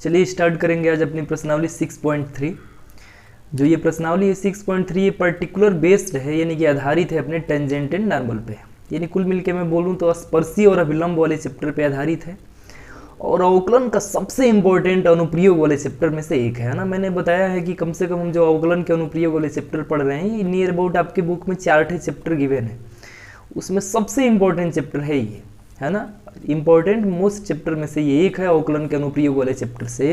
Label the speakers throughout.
Speaker 1: चलिए स्टार्ट करेंगे आज अपनी प्रश्नावली 6.3। जो ये प्रश्नावली है 6.3 ये पर्टिकुलर बेस्ड है, यानी कि आधारित है अपने टेंजेंट एंड नॉर्मल पे। यानी कुल मिलके मैं बोलूँ तो स्पर्शी और अभिलंब वाले चैप्टर पे आधारित है और अवकलन का सबसे इंपॉर्टेंट अनुप्रयोग वाले चैप्टर में से एक है ना। मैंने बताया है कि कम से कम हम जो अवकलन के अनुप्रयोग वाले चैप्टर पढ़ रहे हैं, नियर अबाउट आपके बुक में 4 चैप्टर गिवन है, उसमें सबसे इंपॉर्टेंट चैप्टर है ये, है ना। इंपॉर्टेंट मोस्ट चैप्टर में से ये एक है अवकलन के अनुप्रयोग वाले चैप्टर से,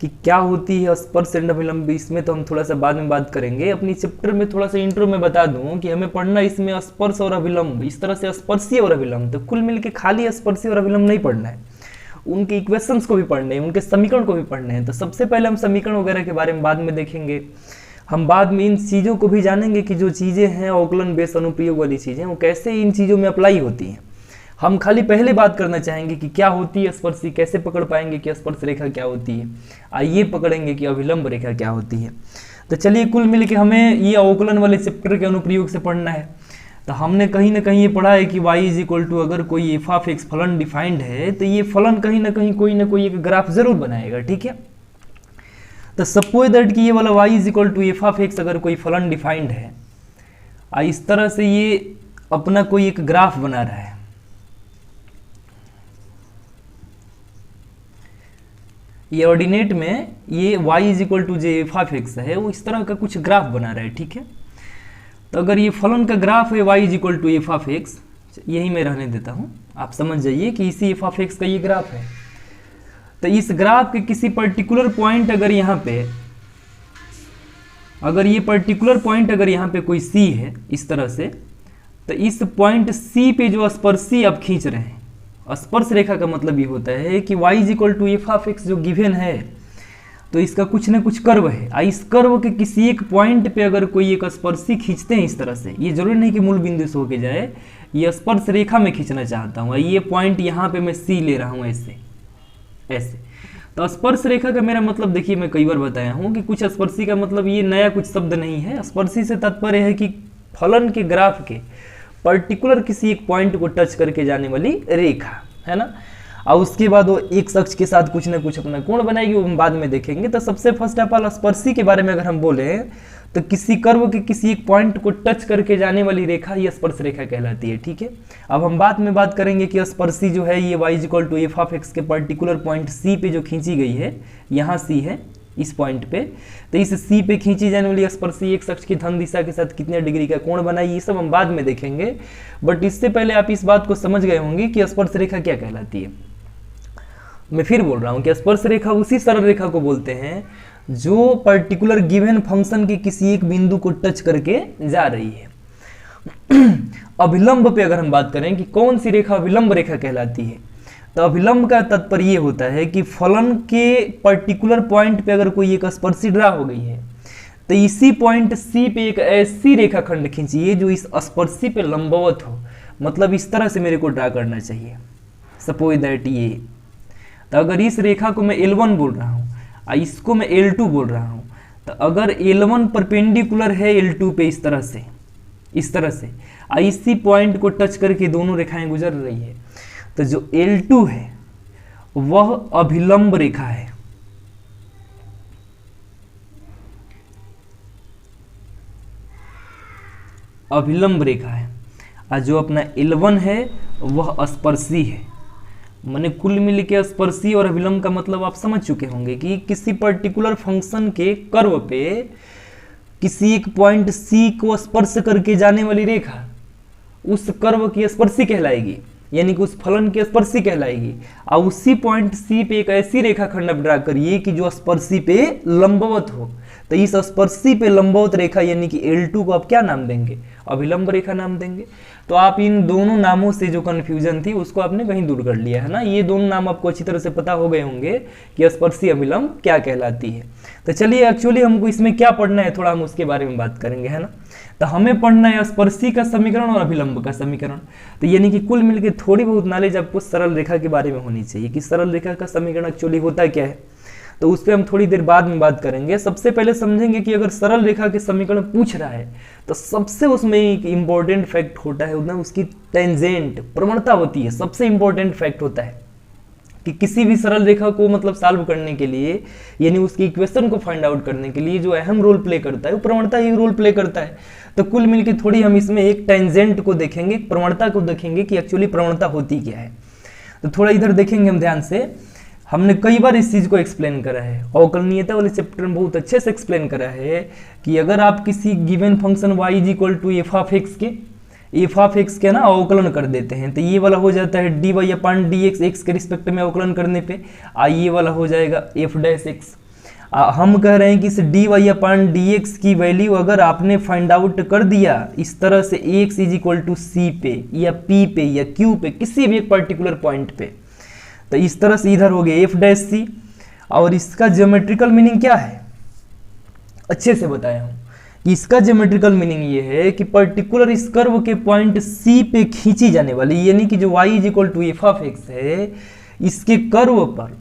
Speaker 1: कि क्या होती है स्पर्श एंड अभिलंब। इसमें तो हम थोड़ा सा बाद में बात करेंगे। अपनी चैप्टर में थोड़ा सा इंट्रो में बता दूं कि हमें पढ़ना इसमें स्पर्श और अभिलंब, इस तरह से स्पर्शी और अभिलंब। तो कुल मिलके खाली स्पर्शी और अभिलंब नहीं पढ़ना है, उनके इक्वेशंस को भी पढ़ने हैं, उनके समीकरण को भी पढ़ने हैं। तो सबसे पहले हम समीकरण वगैरह के बारे में बाद में देखेंगे। हम बाद में इन चीज़ों को भी जानेंगे कि जो चीज़ें हैं अवकलन बेस अनुप्रयोग वाली चीज़ें, वो कैसे इन चीज़ों में अप्लाई होती हैं। हम खाली पहले बात करना चाहेंगे कि क्या होती है स्पर्शी, कैसे पकड़ पाएंगे कि स्पर्श रेखा क्या होती है, आइए पकड़ेंगे कि अभिलंब रेखा क्या होती है। तो चलिए कुल मिल के हमें ये अवकलन वाले चैप्टर के अनुप्रयोग से पढ़ना है। तो हमने कहीं ना कहीं ये पढ़ा है कि y इज इक्वल टू, अगर कोई एफ ऑफ एक्स फलन डिफाइंड है तो ये फलन कहीं ना कोई एक ग्राफ जरूर बनाएगा, ठीक है। तो सपोज दैट कि ये वाला y is equal to F of X अगर कोई फलन डिफाइंड है, इस तरह से ये अपना कोई एक ग्राफ बना रहा है। ये ऑर्डिनेट में ये y इज इक्वल टू जो एफ ऑफ एक्स है वो इस तरह का कुछ ग्राफ बना रहा है, ठीक है। तो अगर ये फलन का ग्राफ है y is equal to F of X, यही मैं रहने देता हूँ, आप समझ जाइए कि इसी एफ ऑफ एक्स का ये ग्राफ है। तो इस ग्राफ के किसी पर्टिकुलर पॉइंट अगर यहाँ पे, अगर ये पर्टिकुलर पॉइंट अगर यहाँ पे कोई c है इस तरह से, तो इस पॉइंट c पे जो स्पर्शी आप खींच रहे हैं, स्पर्श रेखा का मतलब ये होता है कि y is equal to F of X जो गिवन है, तो इसका कुछ ना कुछ कर्व है। इस कर्व के किसी एक पॉइंट पे अगर कोई एक स्पर्शी खींचते हैं इस तरह से, ये जरूरी नहीं कि मूल बिंदु से होके जाए, ये स्पर्श रेखा में खींचना चाहता हूँ, ये पॉइंट यहाँ पे मैं C ले रहा हूँ ऐसे ऐसे। तो स्पर्श रेखा का मेरा मतलब देखिए, मैं कई बार बताया हूँ कि कुछ स्पर्शी का मतलब ये नया कुछ शब्द नहीं है। स्पर्शी से तात्पर्य है कि फलन के ग्राफ के पर्टिकुलर किसी एक पॉइंट को टच करके जाने वाली रेखा, है ना। और उसके बाद वो एक अक्ष के साथ कुछ ना कुछ अपना कोण बनाएगी, वो हम बाद में देखेंगे। तो सबसे फर्स्ट ऑफ ऑल स्पर्शी के बारे में अगर हम बोले तो किसी कर्व के किसी एक पॉइंट को टच करके जाने वाली रेखा ये स्पर्श रेखा कहलाती है, ठीक है। अब हम बाद में बात करेंगे कि स्पर्शी जो है ये y is equal to F of X के पर्टिकुलर पॉइंट C पे जो खींची गई है, यहाँ C है इस पॉइंट पे, तो इस C पे खींची जाने वाली स्पर्शी एक अक्ष की धन दिशा के साथ कितने डिग्री का कोण बनाई, ये सब हम बाद में देखेंगे। बट इससे पहले आप इस बात को समझ गए होंगे कि स्पर्श रेखा क्या कहलाती है। मैं फिर बोल रहा हूँ कि स्पर्श रेखा उसी सरल रेखा को बोलते हैं जो पर्टिकुलर गिवन फंक्शन के किसी एक बिंदु को टच करके जा रही है। अभिलंब पे अगर हम बात करें कि कौन सी रेखा अभिलंब रेखा कहलाती है, तो अभिलंब का तात्पर्य ये होता है कि फलन के पर्टिकुलर पॉइंट पे अगर कोई एक स्पर्शी ड्रा हो गई है, तो इसी पॉइंट C पे एक ऐसी रेखा खंड खींचिए जो इस स्पर्शी पे लंबवत हो। मतलब इस तरह से मेरे को ड्रा करना चाहिए, सपोज दैट ये। तो अगर इस रेखा को मैं L1 बोल रहा हूँ, इसको मैं L2 बोल रहा हूँ, तो अगर L1 परपेंडिकुलर है L2 पे इस तरह से इसी पॉइंट को टच करके दोनों रेखाएं गुजर रही है, तो जो L2 है वह अभिलंब रेखा है। अभिलंब रेखा है, और जो अपना L1 है वह स्पर्शी है। मैंने कुल मिल के स्पर्शी और अभिलंब का मतलब आप समझ चुके होंगे कि किसी पर्टिकुलर फंक्शन के कर्व पे किसी एक पॉइंट C को स्पर्श करके जाने वाली रेखा उस कर्व की स्पर्शी कहलाएगी, यानी कि उस फलन की स्पर्शी कहलाएगी। और उसी पॉइंट C पे एक ऐसी रेखा खंड आप ड्रा करिए कि जो स्पर्शी पे लंबवत हो। तो इस स्पर्शी पे लंबवत रेखा यानी कि L2 को आप क्या नाम देंगे, अभिलंब रेखा नाम देंगे। तो आप इन दोनों नामों से जो कंफ्यूजन थी उसको आपने कहीं दूर कर लिया है ना। ये दोनों नाम आपको अच्छी तरह से पता हो गए होंगे कि स्पर्शी अभिलंब क्या कहलाती है। तो चलिए एक्चुअली हमको इसमें क्या पढ़ना है, थोड़ा हम उसके बारे में बात करेंगे, है ना। तो हमें पढ़ना है स्पर्शी का समीकरण और अभिलंब का समीकरण। तो यानी कि कुल मिलकर थोड़ी बहुत नॉलेज आपको सरल रेखा के बारे में होनी चाहिए कि सरल रेखा का समीकरण एक्चुअली होता क्या है। तो उस पर हम थोड़ी देर बाद में बात करेंगे। सबसे पहले समझेंगे कि अगर सरल रेखा के समीकरण पूछ रहा है तो सबसे उसमें एक इंपॉर्टेंट फैक्ट होता है, उसकी टेंजेंट प्रवणता होती है, सबसे इंपॉर्टेंट फैक्ट होता है। कि किसी भी सरल रेखा को मतलब सॉल्व करने के लिए, यानी उसकी इक्वेशन को फाइंड आउट करने के लिए जो अहम रोल प्ले करता है वो प्रवणता ही रोल प्ले करता है। तो कुल मिलकर थोड़ी हम इसमें एक टेंजेंट को देखेंगे, प्रवणता को देखेंगे कि एक्चुअली प्रवणता होती क्या है। तो थोड़ा इधर देखेंगे हम ध्यान से। हमने कई बार इस चीज को एक्सप्लेन करा है, अवकलनीयता वाले चैप्टर में बहुत अच्छे से एक्सप्लेन करा है कि अगर आप किसी given function y is equal to F of X के ना अवकलन कर देते हैं, तो ये वाला हो जाता है dy अपॉन dx, एक्स के रिस्पेक्ट में अवकलन करने पे ये वाला हो जाएगा f डैश x। हम कह रहे हैं कि इस dy अपॉन dx की वैल्यू अगर आपने फाइंड आउट कर दिया इस तरह से x is equal to c पे या p पे या q पे, किसी भी एक पर्टिकुलर पॉइंट पे, तो इस तरह से इधर हो गया f डैश c। और इसका ज्योमेट्रिकल मीनिंग क्या है, अच्छे से बताया हूं। इसका ज्योमेट्रिकल मीनिंग ये है कि पर्टिकुलर इस कर्व के पॉइंट C पे खींची जाने वाली, यानी कि जो y is equal to F of X है, इसके कर्व पर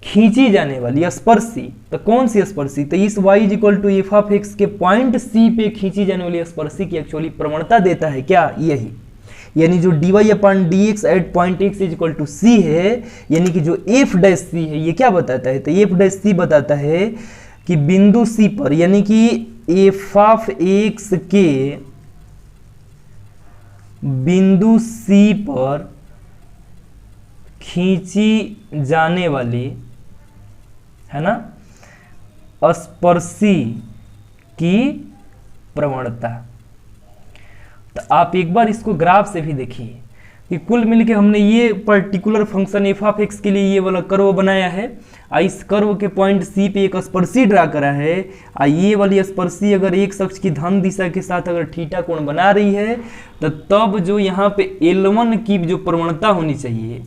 Speaker 1: खींची जाने वाली स्पर्शी, तो कौन सी स्पर्शी, तो इस y is equal to F of X के पॉइंट C पे खींची जाने वाली स्पर्शी की एक्चुअली प्रवणता देता है क्या, यही, यानी जो dy upon dx at point x is equal to c है, यानी कि जो f डैश c है, ये क्या बताता है, तो f डैश c बताता है कि बिंदु C पर, यानी कि f ऑफ x के बिंदु C पर खींची जाने वाली, है ना, स्पर्शी की प्रवणता। तो आप एक बार इसको ग्राफ से भी देखिए कि कुल मिलके हमने ये particular function F of X के लिए ये वाला कर्व बनाया है, इस कर्व के पॉइंट सी पे एक स्पर्शी ड्रा करा है, ये वाली स्पर्शी अगर एक अक्ष की धन दिशा के साथ अगर थीटा कोण बना रही है, तो तब जो यहाँ पे L1 की जो प्रवणता होनी चाहिए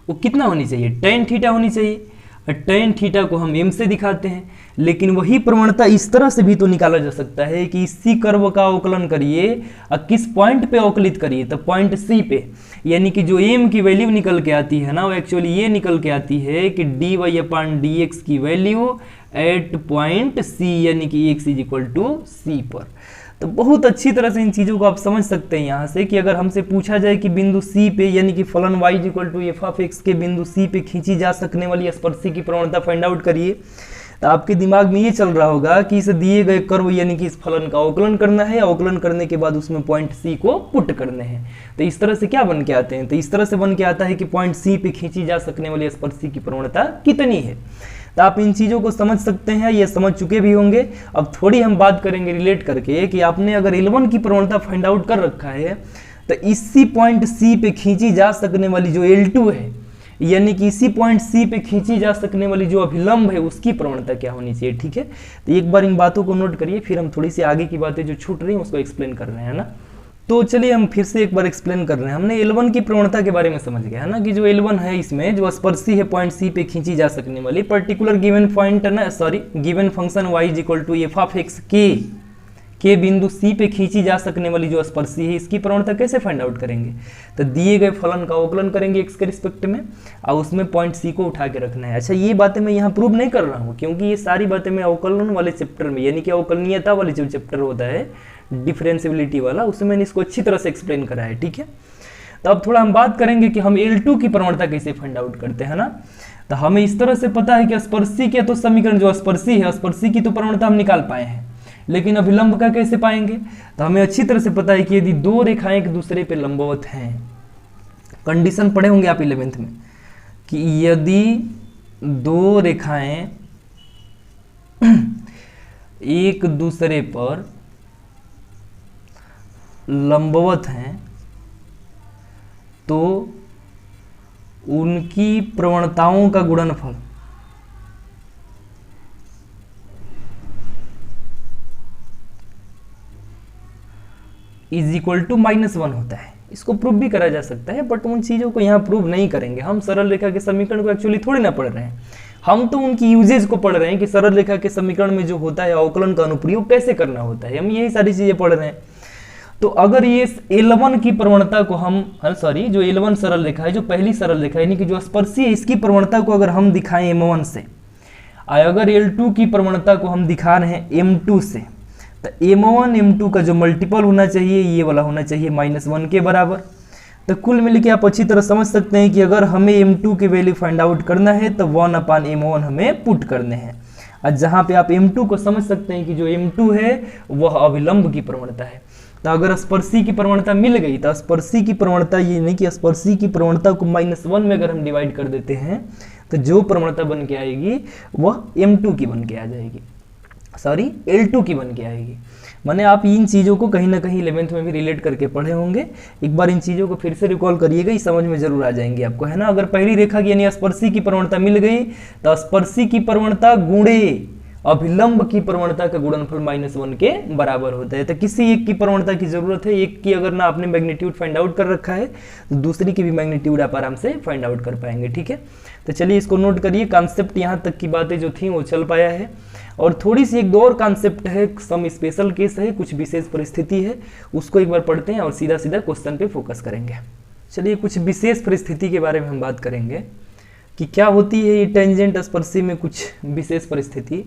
Speaker 1: वो कितना होनी चाहिए, टेन थीटा होनी चाहिए। टेन थीटा को हम m से दिखाते हैं, लेकिन वही प्रवणता इस तरह से भी तो निकाला जा सकता है कि इसी कर्व का अवकलन करिए और किस पॉइंट पे अवकलित करिए, तो पॉइंट C पे, यानी कि जो m की वैल्यू निकल के आती है ना, वो एक्चुअली ये निकल के आती है कि dy अपॉन dx की वैल्यू एट पॉइंट C, यानी कि x is equal to C पर। तो बहुत अच्छी तरह से इन चीज़ों को आप समझ सकते हैं यहाँ से कि अगर हमसे पूछा जाए कि बिंदु C पे, यानी कि फलन y equal to F of X के बिंदु C पे खींची जा सकने वाली स्पर्शी की प्रवणता फाइंड आउट करिए, तो आपके दिमाग में ये चल रहा होगा कि इस दिए गए कर्व यानी कि इस फलन का अवकलन करना है, अवकलन करने के बाद उसमें पॉइंट C को पुट करने हैं। तो इस तरह से क्या बन के आते हैं, तो इस तरह से बन के आता है कि पॉइंट C पे खींची जा सकने वाली स्पर्शी की प्रवणता कितनी है। तो आप इन चीज़ों को समझ सकते हैं, ये समझ चुके भी होंगे। अब थोड़ी हम बात करेंगे रिलेट करके कि आपने अगर L1 की प्रवणता फाइंड आउट कर रखा है, तो इसी पॉइंट C पे खींची जा सकने वाली जो L2 है, यानी कि इसी पॉइंट C पे खींची जा सकने वाली जो अभिलंब है उसकी प्रवणता क्या होनी चाहिए, ठीक है। तो एक बार इन बातों को नोट करिए, फिर हम थोड़ी सी आगे की बातें जो छूट रही हैं उसको एक्सप्लेन कर रहे हैं ना। तो चलिए हम फिर से एक बार एक्सप्लेन कर रहे हैं। हमने L1 की प्रवणता के बारे में समझ गया है ना, कि जो L1 है इसमें जो स्पर्शी है पॉइंट C पे खींची जा सकने वाली पर्टिकुलर गिवन पॉइंट है ना, sorry given function y is equal to F of X के बिंदु C पे खींची जा सकने वाली जो स्पर्शी है इसकी प्रवणता कैसे फाइंड आउट करेंगे, तो दिए गए फलन का अवकलन करेंगे x के रिस्पेक्ट में और उसमें पॉइंट C को उठा के रखना है। अच्छा, ये बातें मैं यहाँ प्रूव नहीं कर रहा हूँ, क्योंकि ये सारी बातें मैं अवकलन वाले चैप्टर में, यानी कि अवकलनीयता वाले जो चैप्टर होता है डिफरेंशियबिलिटी वाला, उसमें मैंने इसको अच्छी तरह से एक्सप्लेन करा है, ठीक है। तो अब थोड़ा हम बात करेंगे कि हम L2 की प्रवणता कैसे फाइंड आउट करते हैं ना। तो हमें इस तरह से पता है कि स्पर्शी के तो समीकरण जो स्पर्शी है, स्पर्शी की तो प्रवणता हम निकाल पाए हैं, लेकिन अभिलंब का कैसे पाएंगे, तो हमें अच्छी तरह से पता है कि यदि दो रेखाएं एक दूसरे पे लंबवत हैं, कंडीशन पढ़े होंगे आप 11th में, कि यदि दो रेखाएं एक दूसरे पर लंबवत हैं तो उनकी प्रवणताओं का गुणनफल इज इक्वल टू -1 होता है। इसको प्रूव भी करा जा सकता है, बट उन चीज़ों को यहाँ प्रूव नहीं करेंगे। हम सरल रेखा के समीकरण को एक्चुअली थोड़ी ना पढ़ रहे हैं, हम तो उनकी यूजेज को पढ़ रहे हैं कि सरल रेखा के समीकरण में जो होता है अवकलन का अनुप्रयोग कैसे करना होता है, हम यही सारी चीज़ें पढ़ रहे हैं। तो अगर ये L1 की प्रवणता को हम, सॉरी, जो L1 सरल रेखा है, जो पहली सरल रेखा यानी कि जो स्पर्शी है, इसकी प्रवणता को अगर हम दिखाएं M1 से, और अगर L2 की प्रवणता को हम दिखा रहे हैं M2 से, तो M1 M2 का जो मल्टीपल होना चाहिए ये वाला होना चाहिए -1 के बराबर। तो कुल मिलकर आप अच्छी तरह समझ सकते हैं कि अगर हमें m2 की वैल्यू फाइंड आउट करना है तो 1/m1 हमें पुट करने हैं। और जहाँ पे आप m2 को समझ सकते हैं कि जो m2 है वह अभिलंब की प्रवणता है। तो अगर स्पर्शी की प्रवणता मिल गई तो स्पर्शी की प्रवणता, ये नहीं कि स्पर्शी की प्रवणता को -1 में अगर हम डिवाइड कर देते हैं तो जो प्रवणता बन के आएगी वह m2 की बन के आ जाएगी, सॉरी L2 की बन के आएगी। माने आप इन चीज़ों को कहीं ना कहीं 11th में भी रिलेट करके पढ़े होंगे, एक बार इन चीज़ों को फिर से रिकॉल करिएगा, इस समझ में जरूर आ जाएंगे आपको, है ना। अगर पहली रेखा की यानी स्पर्शी की प्रवणता मिल गई तो स्पर्शी की प्रवणता गुणे अभिलंब की प्रवणता का गुणनफल -1 के बराबर होता है। तो किसी एक की प्रवणता की जरूरत है, एक की अगर ना आपने मैग्नीट्यूड फाइंड आउट कर रखा है तो दूसरी की भी मैग्नीट्यूड आप आराम से फाइंड आउट कर पाएंगे, ठीक है। तो चलिए इसको नोट करिए, कॉन्सेप्ट यहाँ तक की बातें जो थी वो चल पाया है। और थोड़ी सी एक दो और कॉन्सेप्ट है, सम स्पेशल केस है, कुछ विशेष परिस्थिति है, उसको एक बार पढ़ते हैं और सीधा सीधा क्वेश्चन पे फोकस करेंगे। चलिए कुछ विशेष परिस्थिति के बारे में हम बात करेंगे कि क्या होती है ये टेंजेंट स्पर्शी में कुछ विशेष परिस्थिति।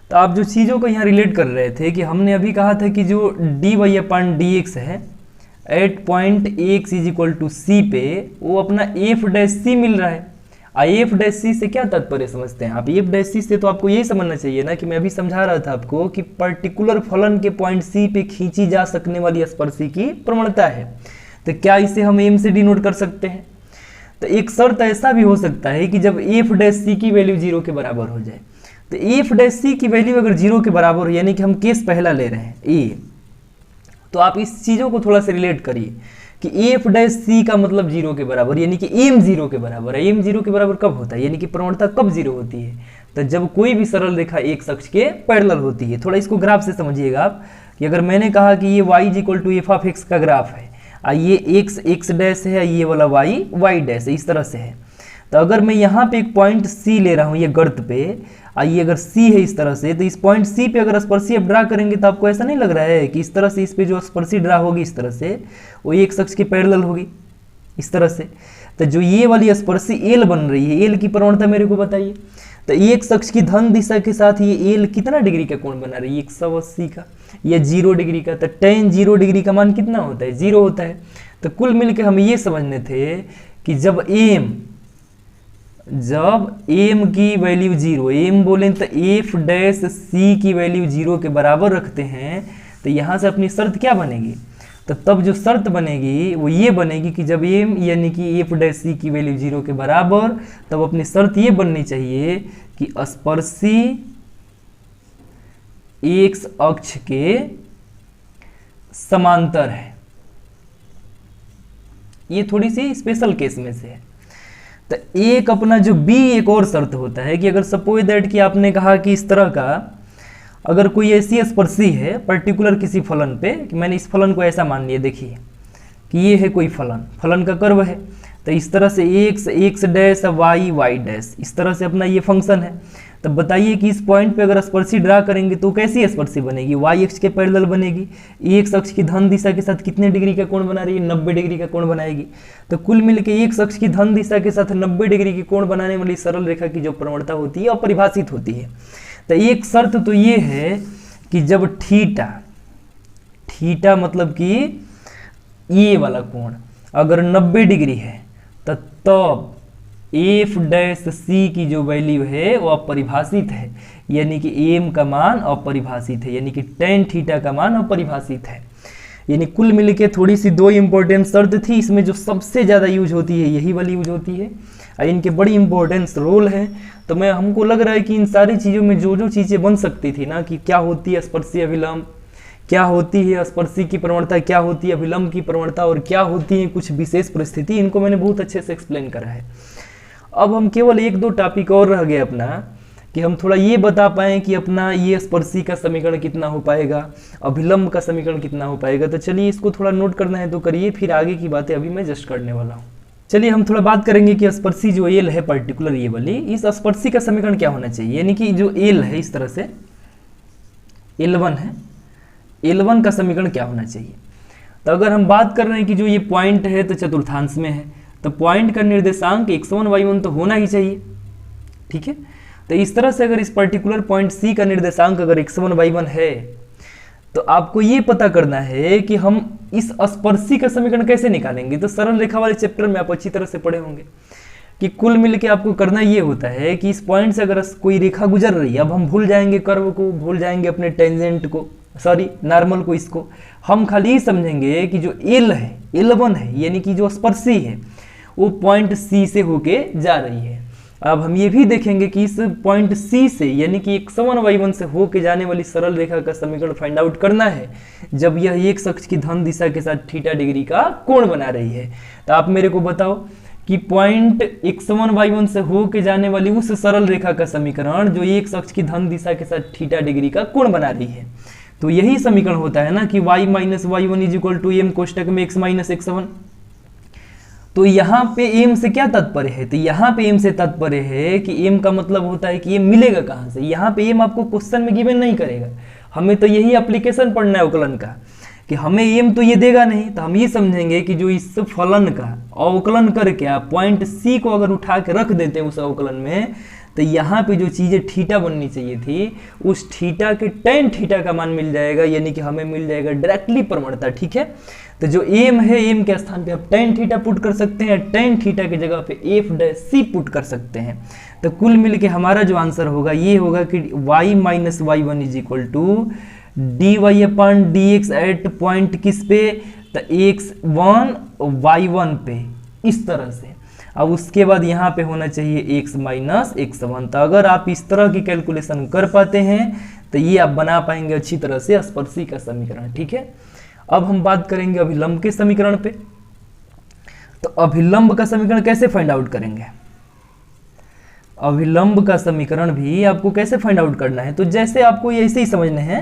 Speaker 1: तो आप जो चीज़ों को यहाँ रिलेट कर रहे थे कि हमने अभी कहा था कि जो dy/dx है एट पॉइंट x = c पे वो अपना f' मिल रहा है। f' से क्या तात्पर्य समझते हैं आप? f' से तो आपको यही समझना चाहिए ना कि मैं अभी समझा रहा था आपको कि पर्टिकुलर फलन के पॉइंट c पे खींची जा सकने वाली स्पर्शी की प्रवणता है। तो क्या इसे हम m से डिनोट कर सकते हैं? तो एक शर्त ऐसा भी हो सकता है कि जब f' की वैल्यू 0 के बराबर हो जाए, तो f' की वैल्यू अगर 0 के बराबर हो, यानी कि हम केस पहला ले रहे हैं a, तो आप इस चीज़ों को थोड़ा सा रिलेट करिए कि f' का मतलब 0 के बराबर, यानी कि m 0 के बराबर है। m 0 के बराबर कब होता है, यानी कि प्रवणता कब 0 होती है? तो जब कोई भी सरल रेखा एक अक्ष के पैरेलल होती है। थोड़ा इसको ग्राफ से समझिएगा आप कि अगर मैंने कहा कि ये y = f(x) का ग्राफ है, ये x डैश है, ये वाला y डैश है, इस तरह से है। तो अगर मैं यहाँ पे एक पॉइंट C ले रहा हूँ ये गर्त पे, ये अगर C है इस तरह से, तो इस पॉइंट C पे अगर स्पर्शी आप ड्रा करेंगे तो आपको ऐसा नहीं लग रहा है कि इस तरह से इस पे जो स्पर्शी ड्रा होगी इस तरह से वो एक अक्ष के पैरेलल होगी इस तरह से। तो जो ये वाली स्पर्शी L बन रही है, L की प्रवणता मेरे को बताइए। तो एक अक्ष की धन दिशा के साथ ये L कितना डिग्री का कोण बना रही है? 180 का या 0 डिग्री का। तो tan 0 डिग्री का मान कितना होता है? 0 होता है। तो कुल मिलकर हमें ये समझने थे कि जब m की वैल्यू 0, m बोले तो f' की वैल्यू 0 के बराबर रखते हैं, तो यहाँ से अपनी शर्त क्या बनेगी? तो तब जो शर्त बनेगी वो ये बनेगी कि जब m यानी कि f' की वैल्यू 0 के बराबर, तब अपनी शर्त ये बननी चाहिए कि स्पर्शी x अक्ष के समांतर है। ये थोड़ी सी स्पेशल केस में से है। तो एक अपना जो b एक और शर्त होता है कि अगर सपोज दैट कि आपने कहा कि इस तरह का अगर कोई ऐसी स्पर्शी है पर्टिकुलर किसी फलन पे, कि मैंने इस फलन को ऐसा मान लिया, देखिए कि ये है कोई फलन का कर्व है, तो इस तरह से x डैश y डैश इस तरह से अपना ये फंक्शन है। तो बताइए कि इस पॉइंट पे अगर स्पर्शी ड्रा करेंगे तो कैसी स्पर्शी बनेगी? y अक्ष के पैरेलल बनेगी। x अक्ष की धन दिशा के साथ कितने डिग्री का कोण बना रही है? 90 डिग्री का कोण बनाएगी। तो कुल मिलकर x अक्ष की धन दिशा के साथ 90 डिग्री की कोण बनाने वाली सरल रेखा की जो प्रवणता होती है अपरिभाषित होती है। तो एक शर्त तो ये है कि जब थीटा मतलब कि ये वाला कोण अगर 90 डिग्री है तो तब f' की जो वैल्यू है वो अपरिभाषित है, यानी कि m का मान अपरिभाषित है, यानी कि tan थीटा का मान अपरिभाषित है। यानी कुल मिलके थोड़ी सी दो इंपॉर्टेंट शर्त थी, इसमें जो सबसे ज़्यादा यूज होती है यही वाली यूज होती है और इनके बड़ी इंपॉर्टेंस रोल है। तो हमको लग रहा है कि इन सारी चीज़ों में जो चीज़ें बन सकती थी ना, कि क्या होती है स्पर्शी अभिलंब, क्या होती है स्पर्शी की प्रवणता, क्या होती है अभिलंब की प्रवणता और क्या होती है कुछ विशेष परिस्थिति, इनको मैंने बहुत अच्छे से एक्सप्लेन करा है। अब हम केवल एक दो टॉपिक और रह गए अपना, कि हम थोड़ा ये बता पाएँ कि अपना ये स्पर्शी का समीकरण कितना हो पाएगा, अभिलंब का समीकरण कितना हो पाएगा। तो चलिए इसको थोड़ा नोट करना है तो करिए, फिर आगे की बातें अभी मैं जस्ट करने वाला हूँ। चलिए हम थोड़ा बात करेंगे कि स्पर्शी जो L है पर्टिकुलर ये वाली, इस स्पर्शी का समीकरण क्या होना चाहिए। यानी कि जो L है इस तरह से L1 है, L1 का समीकरण क्या होना चाहिए। तो अगर हम बात कर रहे हैं कि जो ये पॉइंट है तो चतुर्थांश में है, तो पॉइंट का निर्देशांक x1 y1 तो होना ही चाहिए, ठीक है। तो इस तरह से अगर इस पर्टिकुलर पॉइंट C का निर्देशांक अगर x1 y1 है तो आपको ये पता करना है कि हम इस स्पर्शी का समीकरण कैसे निकालेंगे। तो सरल रेखा वाले चैप्टर में आप अच्छी तरह से पढ़े होंगे कि कुल मिलके आपको करना ये होता है कि इस पॉइंट से अगर कोई रेखा गुजर रही है, अब हम भूल जाएंगे कर्व को, भूल जाएंगे अपने टेंजेंट को, सॉरी नॉर्मल को, इसको हम खाली समझेंगे कि जो एल है, L1 है, यानी कि जो स्पर्शी है वो पॉइंट सी से होके जा रही है। अब हम ये भी देखेंगे कि इस पॉइंट सी से यानी कि x1y1 से होके जाने वाली सरल रेखा का समीकरण फाइंड आउट करना है जब यह एक अक्ष की धन दिशा के साथ थीटा डिग्री का कोण बना रही है। तो आप मेरे को बताओ कि पॉइंट x1y1 से होके जाने वाली उस सरल रेखा का समीकरण जो एक अक्ष की धन दिशा के साथ थीटा डिग्री का कोण बना रही है, तो यही समीकरण होता है ना कि y minus y1 is equal to m कोष्टक में x माइनस x1। तो यहाँ पे m से क्या तात्पर्य है, तो यहाँ पे m से तात्पर्य है कि m का मतलब होता है कि m मिलेगा कहाँ से। यहाँ पे m आपको क्वेश्चन में गिवन नहीं करेगा, हमें तो यही एप्लीकेशन पढ़ना है अवकलन का कि हमें m तो ये देगा नहीं। तो हम ये समझेंगे कि जो इस फलन का अवकलन करके आप पॉइंट c को अगर उठा के रख देते हैं उस अवकलन में, तो यहाँ पे जो चीज़ें थीटा बननी चाहिए थी उस थीटा के tan थीटा का मान मिल जाएगा, यानी कि हमें मिल जाएगा डायरेक्टली प्रवणता। ठीक है, तो जो m है m के स्थान पे आप tan थीटा पुट कर सकते हैं, tan थीटा की जगह पे f' पुट कर सकते हैं। तो कुल मिल के हमारा जो आंसर होगा ये होगा कि y minus y1 is equal to dy upon dx at point किस पे, तो x1 y1 पे, इस तरह से। अब उसके बाद यहाँ पे होना चाहिए x माइनस x1। तो अगर आप इस तरह की कैलकुलेशन कर पाते हैं तो ये आप बना पाएंगे अच्छी तरह से स्पर्शी का समीकरण। ठीक है, अब हम बात करेंगे अभिलंब के समीकरण पे। तो अभिलंब का समीकरण कैसे फाइंड आउट करेंगे, अभिलंब का समीकरण भी आपको कैसे फाइंड आउट करना है। तो जैसे आपको ये ऐसे ही समझना है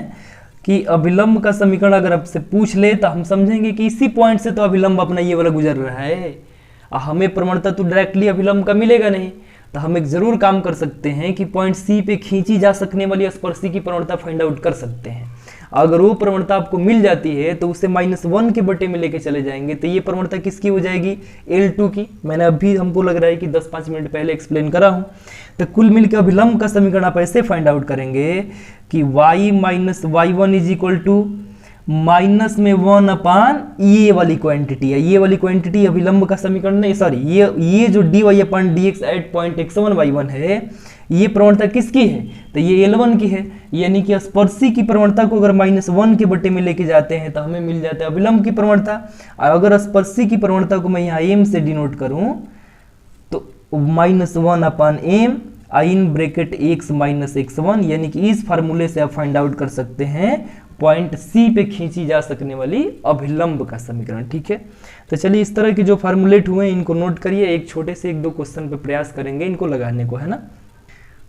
Speaker 1: कि अभिलंब का समीकरण अगर आपसे पूछ ले तो हम समझेंगे कि इसी पॉइंट से तो अभिलंब अपना ये वाला गुजर रहा है, हमें प्रवणता तो डायरेक्टली अभिलंब का मिलेगा नहीं। तो हम एक जरूर काम कर सकते हैं कि पॉइंट सी पे खींची जा सकने वाली स्पर्शी की प्रवणता फाइंड आउट कर सकते हैं। अगर वो प्रवणता आपको मिल जाती है तो उसे -1 के बटे में लेके चले जाएंगे, तो ये प्रवणता किसकी हो जाएगी, L2 की। मैंने अभी हमको लग रहा है कि 10-5 मिनट पहले एक्सप्लेन करा हूं। तो कुल मिलकर अभिलंब का समीकरण आप ऐसे फाइंड आउट करेंगे कि y minus y1 is equal to minus में 1 अपान ये वाली क्वांटिटी है, ये वाली क्वांटिटी अभिलंब का समीकरण नहीं, सॉरी ये जो dy upon dx at point x1 y1 है, ये प्रवणता किसकी है, तो ये L1 की है। यानी कि स्पर्शी की प्रवणता को अगर -1 के बटे में लेके जाते हैं तो हमें मिल जाता है अभिलंब की प्रवणता। अगर स्पर्शी की प्रवणता को मैं यहाँ m से डिनोट करूं तो -1 अपान m in bracket x minus x1, यानी कि इस फार्मूले से आप फाइंड आउट कर सकते हैं पॉइंट C पे खींची जा सकने वाली अभिलंब का समीकरण। ठीक है, तो चलिए इस तरह के जो फार्मूलेट हुए हैं इनको नोट करिए, एक छोटे से 1-2 क्वेश्चन पे प्रयास करेंगे इनको लगाने को, है ना।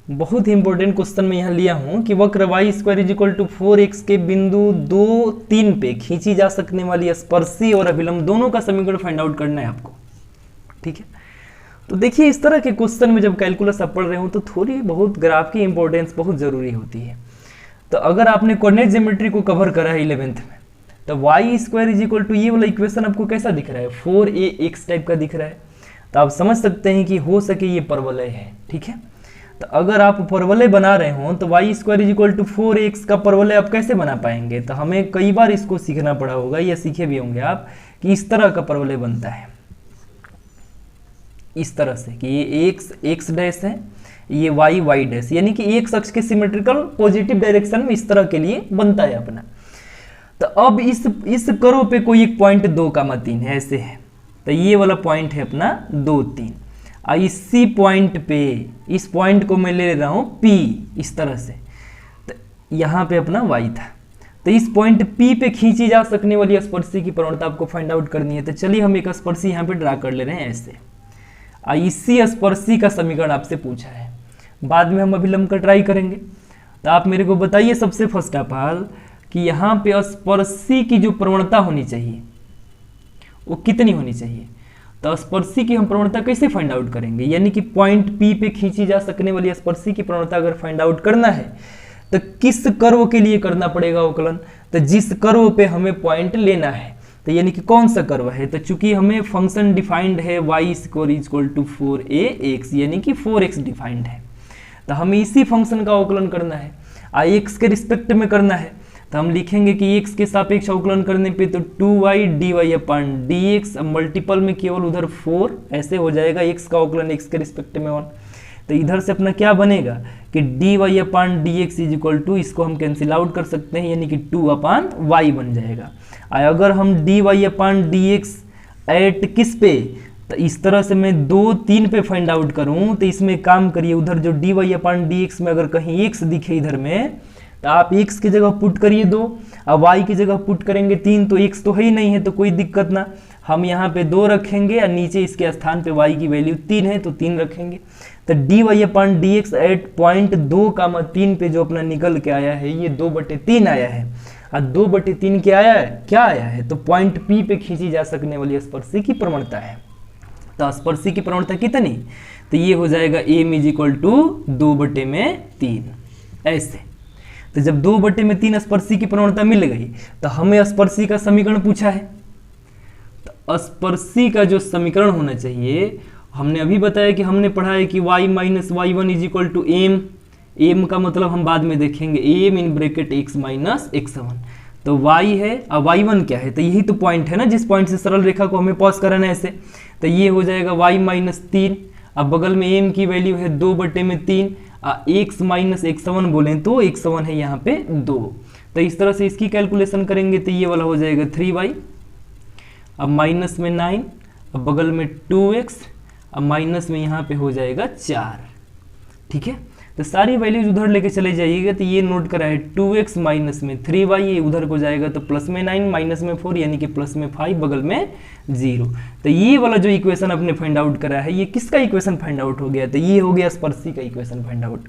Speaker 1: बहुत ही इंपॉर्टेंट क्वेश्चन में यहाँ लिया हूँ कि वक्र y square is equal to 4x के बिंदु 2-3 पे खींची जा सकने वाली स्पर्शी और अभिलंब दोनों का समीकरण फाइंड आउट करना है आपको। ठीक है, तो देखिए इस तरह के क्वेश्चन में जब कैलकुलस आप पढ़ रहे हो तो थोड़ी बहुत ग्राफ की इंपॉर्टेंस बहुत जरूरी होती है। तो अगर आपने कोऑर्डिनेट ज्योमेट्री को कवर करा है 11th में, तो y square is equal to ये वाला इक्वेशन आपको कैसा दिख रहा है, 4ax टाइप का दिख रहा है। तो आप समझ सकते हैं कि हो सके ये परवलय है। ठीक है, तो अगर आप परवलय बना रहे हो तो y square is equal to 4x का परवलय आप कैसे बना पाएंगे। तो हमें कई बार इसको सीखना पड़ा होगा या सीखे भी होंगे आप कि इस तरह का परवलय बनता है, इस तरह से कि ये x डैश है, ये y डैश, यानी कि एक अक्ष के सिमेट्रिकल पॉजिटिव डायरेक्शन में इस तरह के लिए बनता है अपना। तो अब इस कर्व पे कोई एक पॉइंट 2,3 है, ऐसे है। तो ये वाला पॉइंट है अपना 2-3, और इसी पॉइंट पे इस पॉइंट को मैं ले रहा हूं P इस तरह से। तो यहाँ पे अपना y था, तो इस पॉइंट P पे खींची जा सकने वाली स्पर्शी की प्रवणता आपको फाइंड आउट करनी है। तो चलिए हम एक स्पर्शी यहाँ पे ड्रा कर ले रहे हैं ऐसे, इसी स्पर्शी का समीकरण आपसे पूछा है, बाद में हम अभिलंब का ट्राई करेंगे। तो आप मेरे को बताइए सबसे फर्स्ट ऑफ ऑल कि यहाँ पे स्पर्शी की जो प्रवणता होनी चाहिए वो कितनी होनी चाहिए। तो स्पर्शी की हम प्रवणता कैसे फाइंड आउट करेंगे, यानी कि पॉइंट P पे खींची जा सकने वाली स्पर्शी की प्रवणता अगर फाइंड आउट करना है तो किस कर्व के लिए करना पड़ेगा अवकलन, तो जिस कर्व पे हमें पॉइंट लेना है, तो यानी कि कौन सा कर्व है। तो चूंकि हमें फंक्शन डिफाइंड है y square is equal to 4ax, यानी कि 4x डिफाइंड है, तो हमें इसी फंक्शन का अवकलन करना है, x के रिस्पेक्ट में करना है। तो हम लिखेंगे कि x के सापेक्ष अवकलन करने पे तो 2y dy upon dx, multiple में केवल उधर 4 ऐसे हो जाएगा, x का अवकलन x के रिस्पेक्ट में 1। तो इधर से अपना क्या बनेगा कि dy upon dx is equal to, इसको हम कैंसिल आउट कर सकते हैं, यानी कि 2 अपन y बन जाएगा। अगर हम dy अपन dx एट किस पे, तो इस तरह से मैं 2 3 पे फाइंड आउट करूं, तो इसमें काम करिए, उधर जो dy अपन dx में अगर कहीं x दिखे इधर में, तो आप x की जगह पुट करिए 2, अब y की जगह पुट करेंगे 3, तो x तो है ही नहीं है, तो कोई दिक्कत ना, हम यहाँ पे 2 रखेंगे और नीचे इसके स्थान पे y की वैल्यू 3 है तो 3 रखेंगे। तो dy upon dx at point 2,3 पे जो अपना निकल के आया है ये 2/3 आया है, और 2/3 क्या आया है, क्या आया है, तो पॉइंट P पे खींची जा सकने वाली स्पर्शी की प्रवणता है। तो स्पर्शी की प्रवणता कितनी, तो ये हो जाएगा m इज इक्वल टू 2/3 ऐसे। तो जब 2/3 स्पर्शी की प्रवणता मिल गई तो हमें स्पर्शी का समीकरण पूछा है। तो स्पर्शी का जो समीकरण होना चाहिए, हमने अभी बताया कि हमने पढ़ा है कि y minus y1 is equal to m का मतलब हम बाद में देखेंगे, m in bracket x minus x1। तो y है और y1 क्या है, तो यही तो पॉइंट है ना, जिस पॉइंट से सरल रेखा को हमें पॉज कराना है ऐसे। तो ये हो जाएगा y माइनस 3, अब बगल में m की वैल्यू है 2/3, x माइनस x1 बोलें तो x1 है यहाँ पे 2। तो इस तरह से इसकी कैलकुलेशन करेंगे तो ये वाला हो जाएगा 3y, अब माइनस में 9, अब बगल में 2x, अब माइनस में यहाँ पे हो जाएगा 4। ठीक है, तो सारी वैल्यूज उधर लेके चले जाइएगा, तो ये नोट करा है 2x माइनस में 3y, ये उधर को जाएगा तो प्लस में 9 माइनस में 4 यानी कि प्लस में 5, बगल में 0। तो ये वाला जो इक्वेशन आपने फाइंड आउट करा है, ये किसका इक्वेशन फाइंड आउट हो गया, तो ये हो गया स्पर्शी का इक्वेशन फाइंड आउट।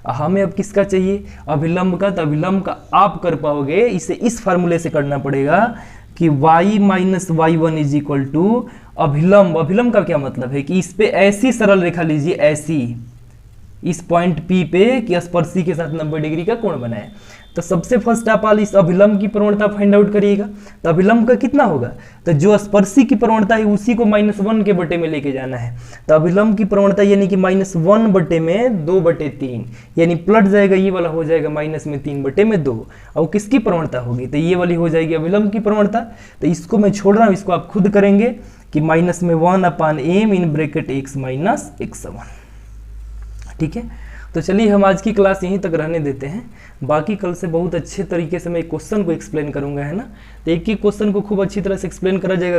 Speaker 1: हमें अब किसका चाहिए, अभिलंब का। तो अभिलंब का आप कर पाओगे, इसे इस फार्मूले से करना पड़ेगा कि y minus y1 is equal to अभिलंब। अभिलंब का क्या मतलब है कि इस पे ऐसी सरल रेखा लीजिए, ऐसी इस पॉइंट P पे कि स्पर्शी के साथ 90 डिग्री का कोण बनाए। तो सबसे फर्स्ट आप इस अभिलंब की प्रवणता फाइंड आउट करिएगा। तो अभिलंब का कितना होगा, तो जो स्पर्शी की प्रवणता है उसी को -1 के बटे में लेके जाना है। तो अभिलंब की प्रवणता यानी कि -1 बटे में 2/3, यानी पलट जाएगा, ये वाला हो जाएगा -3/2। और किसकी प्रवणता होगी, तो ये वाली हो जाएगी अभिलंब की प्रवणता। तो इसको मैं छोड़ रहा हूँ, इसको आप खुद करेंगे कि -1/m इन ब्रैकेट x माइनस x1। ठीक है, तो चलिए हम आज की क्लास यहीं तक रहने देते हैं। बाकी कल से बहुत अच्छे तरीके से मैं एक क्वेश्चन को एक्सप्लेन करूंगा, है ना। तो एक ही क्वेश्चन को खूब अच्छी तरह से एक्सप्लेन करा जाएगा